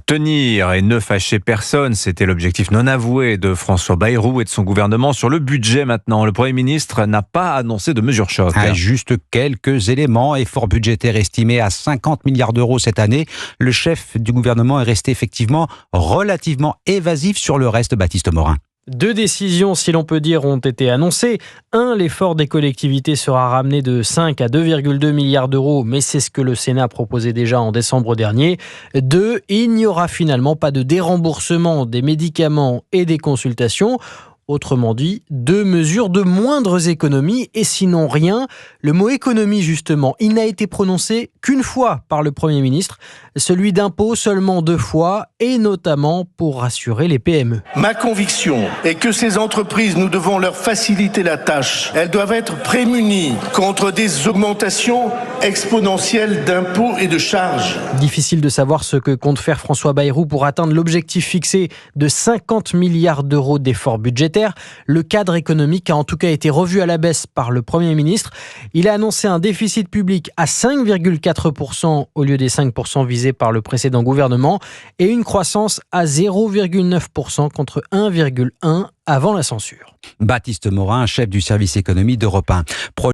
Tenir et ne fâcher personne, c'était l'objectif non avoué de François Bayrou et de son gouvernement. Sur le budget maintenant, le Premier ministre n'a pas annoncé de mesures choc. Juste quelques éléments. Effort budgétaire estimé à 50 milliards d'euros cette année. Le chef du gouvernement est resté effectivement relativement évasif sur le reste, Baptiste Morin. 2 décisions, si l'on peut dire, ont été annoncées. 1, l'effort des collectivités sera ramené de 5 à 2,2 milliards d'euros, mais c'est ce que le Sénat proposait déjà en décembre dernier. 2, il n'y aura finalement pas de déremboursement des médicaments et des consultations. Autrement dit, 2 mesures de moindres économies et sinon rien. Le mot économie, justement, il n'a été prononcé qu'une fois par le Premier ministre, celui d'impôt seulement 2 fois et notamment pour rassurer les PME. Ma conviction est que ces entreprises, nous devons leur faciliter la tâche. Elles doivent être prémunies contre des augmentations exponentielles d'impôts et de charges. Difficile de savoir ce que compte faire François Bayrou pour atteindre l'objectif fixé de 50 milliards d'euros d'efforts budgétaires. Le cadre économique a en tout cas été revu à la baisse par le Premier ministre. Il a annoncé un déficit public à 5,4% au lieu des 5% visés par le précédent gouvernement et une croissance à 0,9% contre 1,1% avant la censure. Baptiste Morin, chef du service économie d'Europe 1.